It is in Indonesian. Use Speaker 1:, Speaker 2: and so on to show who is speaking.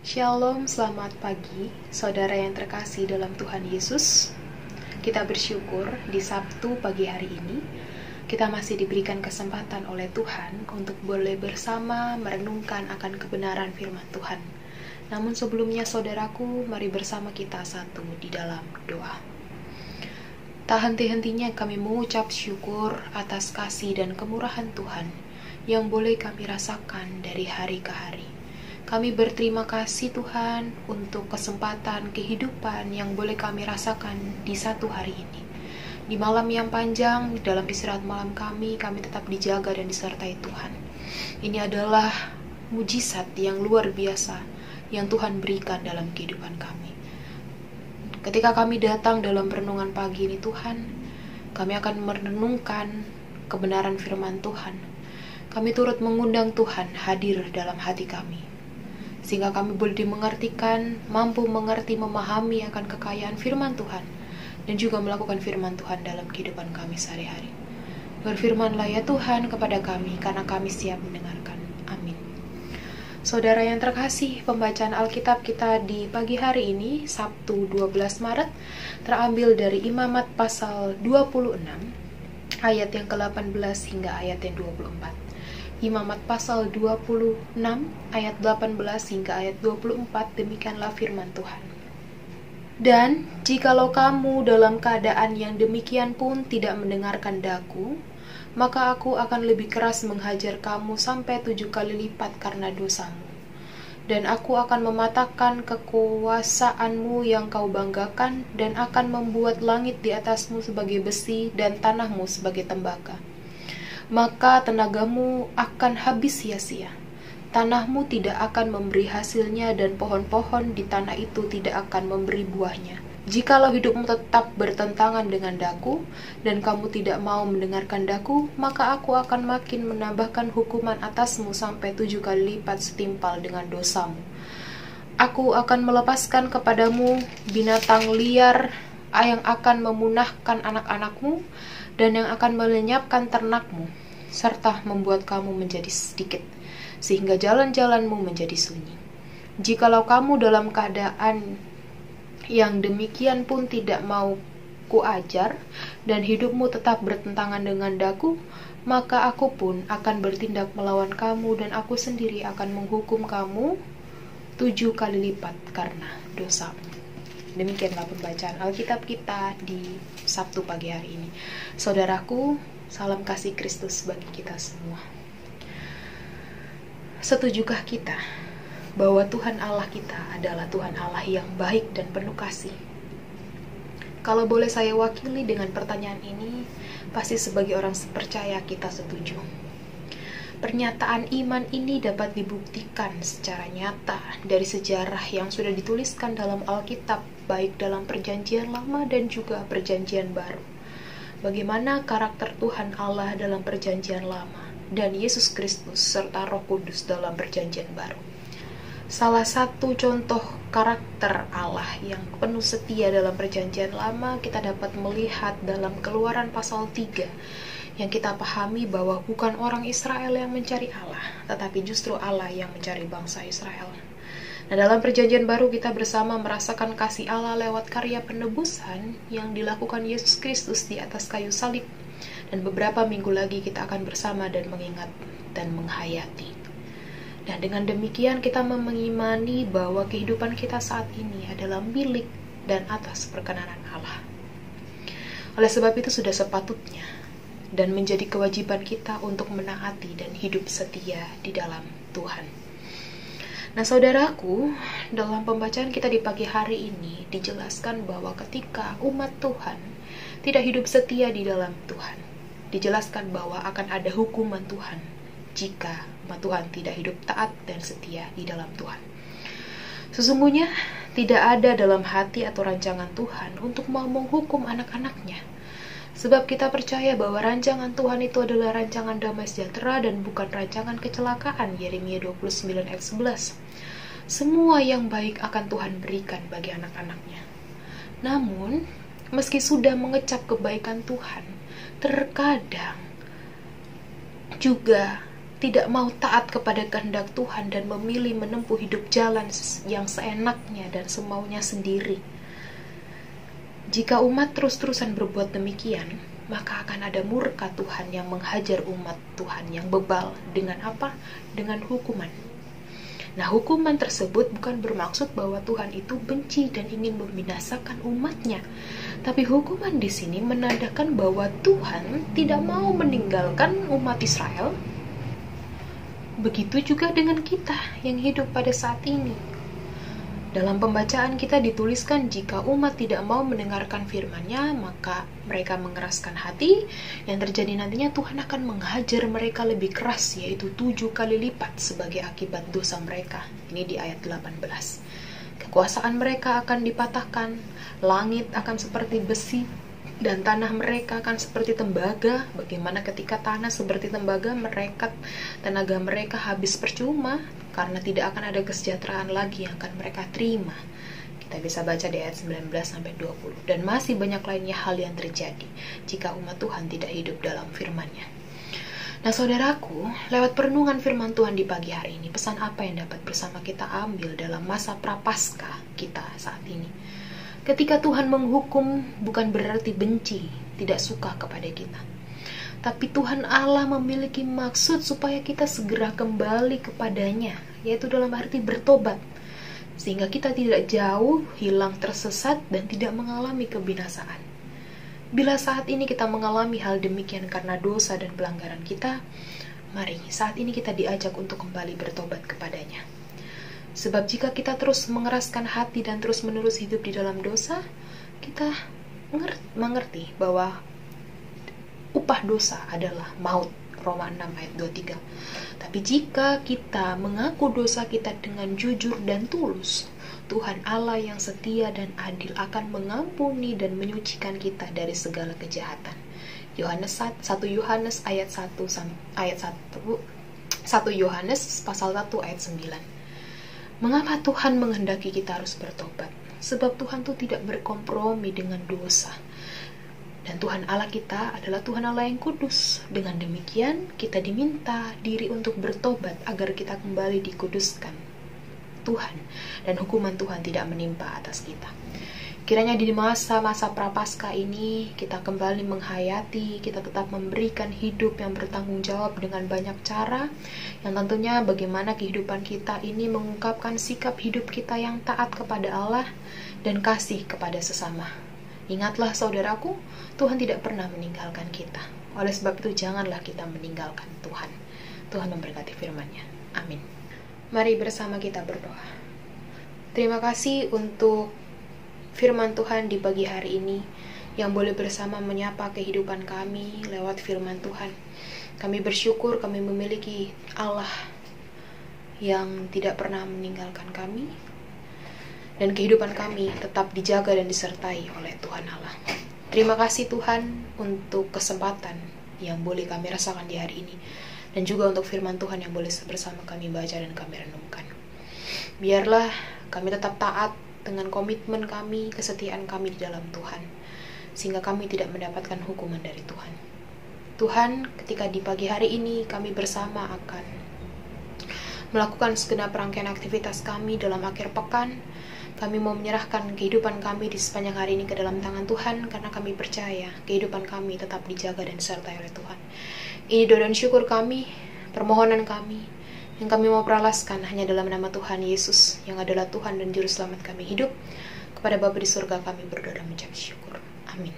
Speaker 1: Shalom, selamat pagi, saudara yang terkasih dalam Tuhan Yesus. Kita bersyukur di Sabtu pagi hari ini, kita masih diberikan kesempatan oleh Tuhan untuk boleh bersama merenungkan akan kebenaran firman Tuhan. Namun sebelumnya saudaraku, mari bersama kita satu di dalam doa. Tak henti-hentinya kami mengucap syukur atas kasih dan kemurahan Tuhan yang boleh kami rasakan dari hari ke hari. Kami berterima kasih Tuhan untuk kesempatan kehidupan yang boleh kami rasakan di satu hari ini. Di malam yang panjang, dalam istirahat malam kami tetap dijaga dan disertai Tuhan. Ini adalah mujizat yang luar biasa yang Tuhan berikan dalam kehidupan kami. Ketika kami datang dalam renungan pagi ini Tuhan, kami akan merenungkan kebenaran firman Tuhan. Kami turut mengundang Tuhan hadir dalam hati kami, sehingga kami boleh dimengertikan, mampu mengerti, memahami akan kekayaan firman Tuhan, dan juga melakukan firman Tuhan dalam kehidupan kami sehari-hari. Berfirmanlah ya Tuhan kepada kami, karena kami siap mendengarkan. Amin. Saudara yang terkasih, pembacaan Alkitab kita di pagi hari ini, Sabtu 12 Maret, terambil dari Imamat pasal 26, ayat yang ke-18 hingga ayat yang 24. Imamat pasal 26 ayat 18 hingga ayat 24, demikianlah firman Tuhan. Dan jikalau kamu dalam keadaan yang demikian pun tidak mendengarkan daku, maka aku akan lebih keras menghajar kamu sampai 7 kali lipat karena dosamu. Dan aku akan mematahkan kekuasaanmu yang kau banggakan, dan akan membuat langit di atasmu sebagai besi dan tanahmu sebagai tembaga. Maka tenagamu akan habis sia-sia. Tanahmu tidak akan memberi hasilnya, dan pohon-pohon di tanah itu tidak akan memberi buahnya. Jikalau hidupmu tetap bertentangan dengan daku, dan kamu tidak mau mendengarkan daku, maka aku akan makin menambahkan hukuman atasmu sampai 7 kali lipat setimpal dengan dosamu. Aku akan melepaskan kepadamu binatang liar yang akan memunahkan anak-anakmu, dan yang akan melenyapkan ternakmu, serta membuat kamu menjadi sedikit, sehingga jalan-jalanmu menjadi sunyi. Jikalau kamu dalam keadaan yang demikian pun tidak mau kuajar, dan hidupmu tetap bertentangan dengan daku, maka aku pun akan bertindak melawan kamu, dan aku sendiri akan menghukum kamu 7 kali lipat karena dosamu. Demikianlah pembacaan Alkitab kita di Sabtu pagi hari ini. Saudaraku, salam kasih Kristus bagi kita semua. Setujukah kita bahwa Tuhan Allah kita adalah Tuhan Allah yang baik dan penuh kasih? Kalau boleh saya wakili dengan pertanyaan ini, pasti sebagai orang percaya kita setuju. Pernyataan iman ini dapat dibuktikan secara nyata dari sejarah yang sudah dituliskan dalam Alkitab, baik dalam Perjanjian Lama dan juga Perjanjian Baru. Bagaimana karakter Tuhan Allah dalam Perjanjian Lama dan Yesus Kristus serta Roh Kudus dalam Perjanjian Baru. Salah satu contoh karakter Allah yang penuh setia dalam Perjanjian Lama kita dapat melihat dalam Keluaran pasal 3, yang kita pahami bahwa bukan orang Israel yang mencari Allah, tetapi justru Allah yang mencari bangsa Israel. Nah, dalam Perjanjian Baru kita bersama merasakan kasih Allah lewat karya penebusan yang dilakukan Yesus Kristus di atas kayu salib. Dan beberapa minggu lagi kita akan bersama dan mengingat dan menghayati. Dan dengan demikian kita mengimani bahwa kehidupan kita saat ini adalah milik dan atas perkenanan Allah. Oleh sebab itu sudah sepatutnya dan menjadi kewajiban kita untuk menaati dan hidup setia di dalam Tuhan. Nah saudaraku, dalam pembacaan kita di pagi hari ini dijelaskan bahwa ketika umat Tuhan tidak hidup setia di dalam Tuhan, dijelaskan bahwa akan ada hukuman Tuhan jika umat Tuhan tidak hidup taat dan setia di dalam Tuhan. Sesungguhnya tidak ada dalam hati atau rancangan Tuhan untuk mau menghukum anak-anaknya. Sebab kita percaya bahwa rancangan Tuhan itu adalah rancangan damai sejahtera dan bukan rancangan kecelakaan. Yeremia 29 ayat 11. Semua yang baik akan Tuhan berikan bagi anak-anaknya. Namun, meski sudah mengecap kebaikan Tuhan, terkadang juga tidak mau taat kepada kehendak Tuhan dan memilih menempuh hidup jalan yang seenaknya dan semaunya sendiri. Jika umat terus-terusan berbuat demikian, maka akan ada murka Tuhan yang menghajar umat Tuhan yang bebal. Dengan apa? Dengan hukuman. Nah, hukuman tersebut bukan bermaksud bahwa Tuhan itu benci dan ingin membinasakan umatnya. Tapi hukuman di sini menandakan bahwa Tuhan tidak mau meninggalkan umat Israel. Begitu juga dengan kita yang hidup pada saat ini. Dalam pembacaan kita dituliskan jika umat tidak mau mendengarkan firman-Nya, maka mereka mengeraskan hati. Yang terjadi nantinya Tuhan akan menghajar mereka lebih keras, yaitu 7 kali lipat sebagai akibat dosa mereka. Ini di ayat 18. Kekuasaan mereka akan dipatahkan, langit akan seperti besi, dan tanah mereka akan seperti tembaga. Bagaimana ketika tanah seperti tembaga, tenaga mereka habis percuma, karena tidak akan ada kesejahteraan lagi yang akan mereka terima. Kita bisa baca di ayat 19-20. Dan masih banyak lainnya hal yang terjadi jika umat Tuhan tidak hidup dalam firman-Nya. Nah, saudaraku, lewat perenungan firman Tuhan di pagi hari ini, pesan apa yang dapat bersama kita ambil dalam masa prapaskah kita saat ini? Ketika Tuhan menghukum, bukan berarti benci, tidak suka kepada kita. Tapi Tuhan Allah memiliki maksud supaya kita segera kembali kepadanya, yaitu dalam arti bertobat, sehingga kita tidak jauh, hilang, tersesat, dan tidak mengalami kebinasaan. Bila saat ini kita mengalami hal demikian karena dosa dan pelanggaran kita, mari saat ini kita diajak untuk kembali bertobat kepadanya. Sebab jika kita terus mengeraskan hati dan terus-menerus hidup di dalam dosa, kita mengerti bahwa upah dosa adalah maut. Roma 6 ayat 23. Tapi jika kita mengaku dosa kita dengan jujur dan tulus, Tuhan Allah yang setia dan adil akan mengampuni dan menyucikan kita dari segala kejahatan. 1 Yohanes ayat 1 Yohanes pasal 1 ayat 9. Mengapa Tuhan menghendaki kita harus bertobat? Sebab Tuhan itu tidak berkompromi dengan dosa. Dan Tuhan Allah kita adalah Tuhan Allah yang kudus. Dengan demikian, kita diminta diri untuk bertobat agar kita kembali dikuduskan Tuhan. Dan hukuman Tuhan tidak menimpa atas kita. Kiranya di masa-masa prapaskah ini kita kembali menghayati, kita tetap memberikan hidup yang bertanggung jawab dengan banyak cara, yang tentunya bagaimana kehidupan kita ini mengungkapkan sikap hidup kita yang taat kepada Allah dan kasih kepada sesama. Ingatlah saudaraku, Tuhan tidak pernah meninggalkan kita. Oleh sebab itu janganlah kita meninggalkan Tuhan. Tuhan memberkati firman-Nya. Amin. Mari bersama kita berdoa. Terima kasih untuk firman Tuhan di pagi hari ini yang boleh bersama menyapa kehidupan kami lewat firman Tuhan. Kami bersyukur kami memiliki Allah yang tidak pernah meninggalkan kami, dan kehidupan kami tetap dijaga dan disertai oleh Tuhan Allah. Terima kasih Tuhan untuk kesempatan yang boleh kami rasakan di hari ini, dan juga untuk firman Tuhan yang boleh bersama kami baca dan kami renungkan. Biarlah kami tetap taat dengan komitmen kami, kesetiaan kami di dalam Tuhan, sehingga kami tidak mendapatkan hukuman dari Tuhan. Tuhan, ketika di pagi hari ini kami bersama akan melakukan segenap rangkaian aktivitas kami dalam akhir pekan, kami mau menyerahkan kehidupan kami di sepanjang hari ini ke dalam tangan Tuhan, karena kami percaya kehidupan kami tetap dijaga dan disertai oleh Tuhan. Ini doa dan syukur kami, permohonan kami, yang kami mau peralaskan hanya dalam nama Tuhan Yesus, yang adalah Tuhan dan Juru Selamat kami hidup. Kepada Bapa di surga kami berdoa dan mengucap syukur. Amin.